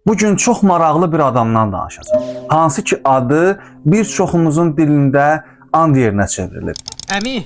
Bugün çox maraqlı bir adamdan danışacağım. Hansı ki adı bir çoxumuzun dilində and yerinə çevrilib. Əmi,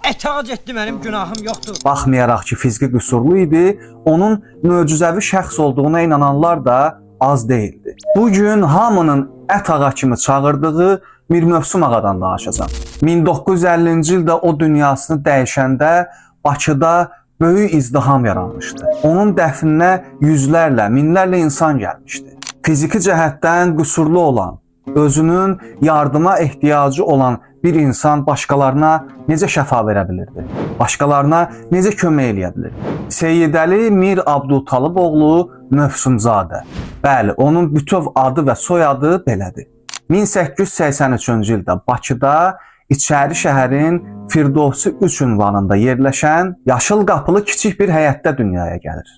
ətac etdi, mənim günahım yoxdur. Baxmayaraq ki fiziki qüsurlu idi, onun möcüzəvi şəxs olduğuna inananlar da az değildi. Bugün hamının ət ağa kimi çağırdığı Mir Mövsüm ağadan danışacağım. 1950-ci ildə o dünyasını dəyişəndə Bakıda böyük izdiham yaranmışdı. Onun dəfninə yüzlərlə, minlərlə insan gəlmişdi. Fiziki cəhətdən qüsurlu olan, özünün yardıma ehtiyacı olan bir insan başqalarına necə şəfa verə bilirdi? Başqalarına necə kömək eləyə bilirdi? Seyyidəli Mir Abdutalıboğlu Mövsümzadə. Bəli, onun bütöv adı və soyadı belədir. 1883-cü ildə Bakıda İçəri şəhərin Firdovsi 3 ünvanında yerləşən yaşıl qapılı kiçik bir həyətdə dünyaya gəlir.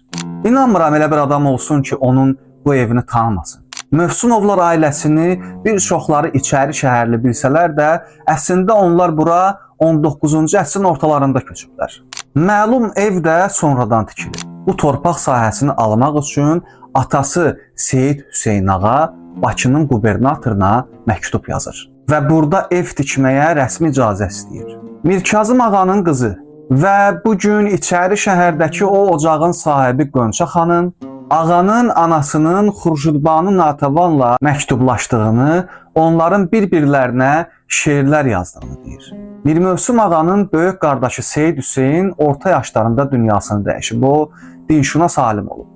İnanmıram elə bir adam olsun ki, onun bu evini tanımasın. Mövsümovlar ailəsini bir çoxları İçəri şəhərli bilsələr də, əslində onlar bura 19-cu əsrin ortalarında köçüblər. Məlum ev də sonradan tikilib. Bu torpaq sahəsini almaq üçün atası Seyid Hüseyn ağa Bakının qubernatoruna məktub yazır və burada ev tikməyə rəsmi icazə istəyir. Mir Kazım ağanın qızı və bugün İçəri şəhərdəki o ocağın sahibi Qönçə xanım ağanın anasının Xurşudbanu Natəvanla məktublaşdığını, onların bir-birlərinə şeirlər yazdığını deyir. Mir Mövsüm ağanın böyük qardaşı Seyid Hüseyn orta yaşlarında dünyasını dəyişib, o dinşünas alim olub.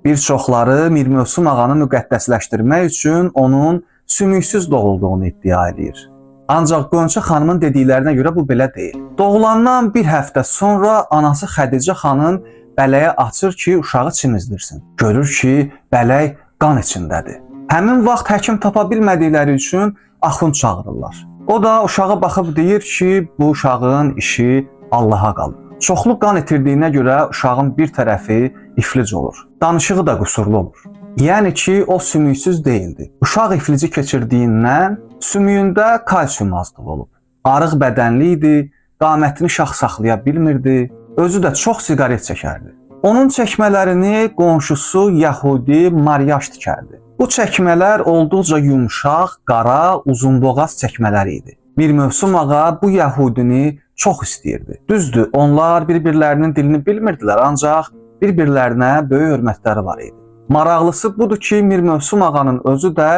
Bir çoxları Mir Mövsüm ağanı müqəddəsləşdirmək üçün onun sümüksüz doğulduğunu iddia edir. Ancaq Qönçə xanımın dediklərinə görə bu belə deyil. Doğulandan bir həftə sonra anası Xədicə xanım bələyə açır ki, uşağı çimizdirsin. Görür ki, bələk qan içindədir. Həmin vaxt həkim tapa bilmədikləri üçün axund çağırırlar. O da uşağa baxıb deyir ki, bu uşağın işi Allaha qalır. Çoxlu qan itirdiyinə görə uşağın bir tərəfi iflic olur. Danışığı da qüsurlu olur. Yəni ki, o sümüksüz değildi. Uşaq iflici keçirdiyindən sümüyündə kalsium azlığı olub. Arıq bədənli idi, qamətini şax saxlaya bilmirdi, özü də çox siqaret çəkərdi. Onun çəkmələrini qonşusu Yahudi Maryaş tikərdi. Bu çəkmələr olduqca yumşaq, qara, uzunboğaz çəkmələr idi. Mir Mövsüm ağa bu Yahudini çox istəyirdi. Düzdür, onlar bir-birlərinin dilini bilmirdilər, ancaq bir-birlərinə böyük hörmətləri var idi. Maraqlısı budur ki, Mir Mövsüm ağanın özü də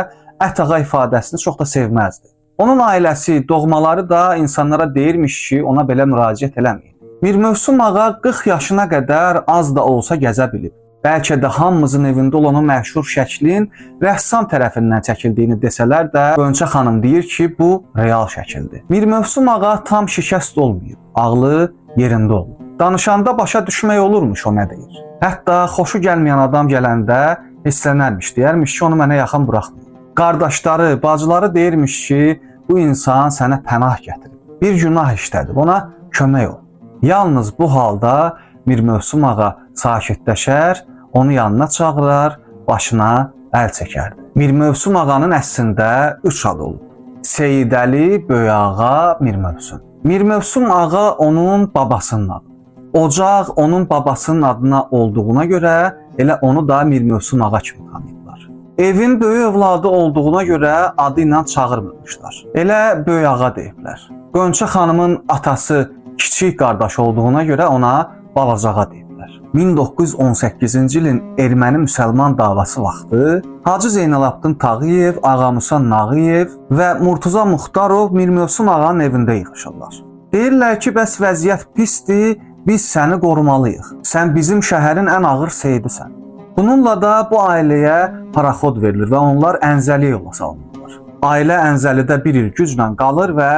ət ağa ifadəsini çox da sevməzdi. Onun ailəsi, doğmaları da insanlara deyirmiş ki, ona belə müraciət eləməyin. Mir Mövsüm ağa 40 yaşına qədər az da olsa gəzə bilib. Bəlkə də hamımızın evində olan o məşhur şəklin rəssam tərəfindən çəkildiyini desələr də, Qönçə xanım deyir ki, bu real şəkildir. Mir Mövsüm ağa tam şikəst olmayıb, ağlı yerində olub. Danışanda başa düşmək olurmuş o nə deyir. Hətta xoşu gəlməyən adam gələndə hisslənərmiş, deyərmiş ki, onu mənə yaxın buraxmayın. Qardaşları, bacıları deyirmiş ki, bu insan sənə pənah gətirib. Bir günah işlədib, ona kömək ol. Yalnız bu halda Mir Mövsüm ağa sakitləşər, onu yanına çağırar, başına əl çəkərdi. Mir Mövsüm ağanın əslində 3 adı olub. Seyyidəli Böyükağa Mir Mövsüm. Mir Mövsüm ağa onun babasının adı. Ocaq onun babasının adına olduğuna görə elə onu da Mir Mövsüm ağa kimi tanıyırlar. Evin böyük övladı olduğuna görə adı ilə çağırmamışlar. Elə Böyükağa deyiblər. Qönçə xanımın atası kiçik qardaş olduğuna görə ona Balacağa deyiblər. 1918-ci ilin erməni-müsəlman davası vaxtı Hacı Zeynalabdin Tağıyev, Ağa Musa Nağıyev və Murtuza Muxtarov Mir Mövsüm ağanın evində yığışırlar. Deyirlər ki, bəs vəziyyət pisdir, biz səni qorumalıyıq. Sən bizim şəhərin ən ağır seyidisən. Bununla da bu ailəyə paraxod verilir və onlar Ənzəli yola salınırlar. Ailə Ənzəlidə bir il güclə qalır və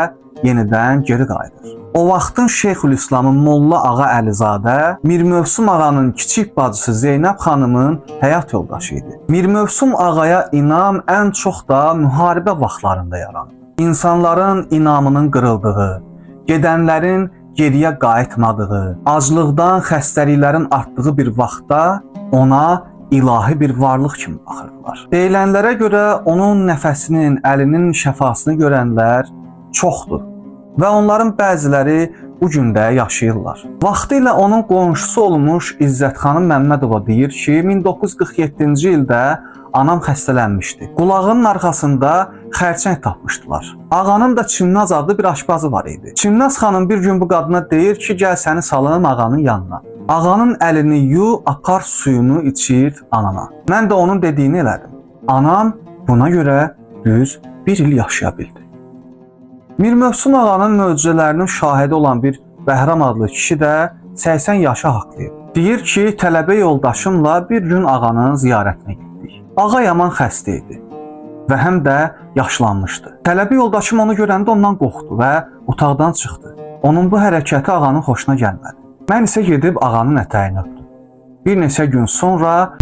yenidən geri qayıdır. O vaxtın Şeyxülislamın Molla Ağa Əlizadə Mir Mövsüm ağanın kiçik bacısı Zeynəb xanımın həyat yoldaşı idi. Mir Mövsüm ağaya inam ən çox da müharibə vaxtlarında yaranır. İnsanların inamının qırıldığı, gedənlərin geriyə qayıtmadığı, aclıqdan xəstəliklərin artdığı bir vaxtda ona ilahi bir varlıq kimi baxırdılar. Deyilənlərə görə onun nəfəsinin, əlinin şəfasını görənlər çoxdur və onların bəziləri bu gün də yaşayırlar. Vaxtilə onun qonşusu olmuş İzzət xanım Məmmədova deyir ki, 1947-ci ildə anam xəstələnmişdi. Qulağının arxasında xərçəng tapmışdılar. Ağanın da Çimnaz adlı bir aşpazı var idi. Çimnaz xanım bir gün bu qadına deyir ki, gəl səni salınım ağanın yanına. Ağanın əlini yu, apar suyunu içir anana. Mən də onun dediyini elədim. Anam buna görə düz bir il yaşaya bildi. Mir Mövsüm ağanın möcüzələrinin şahidi olan bir Bəhram adlı kişi də 80 yaşa haqlayıb. Deyir ki, tələbə yoldaşımla bir gün ağanın ziyarətinə getdik. Ağa yaman xəstə idi və həm də yaşlanmışdı. Tələbə yoldaşım onu görəndə ondan qorxdu və otaqdan çıxdı. Onun bu hərəkəti ağanın xoşuna gəlmədi. Mən isə gedib ağanın ətəyini öpdüm. Bir neçə gün sonra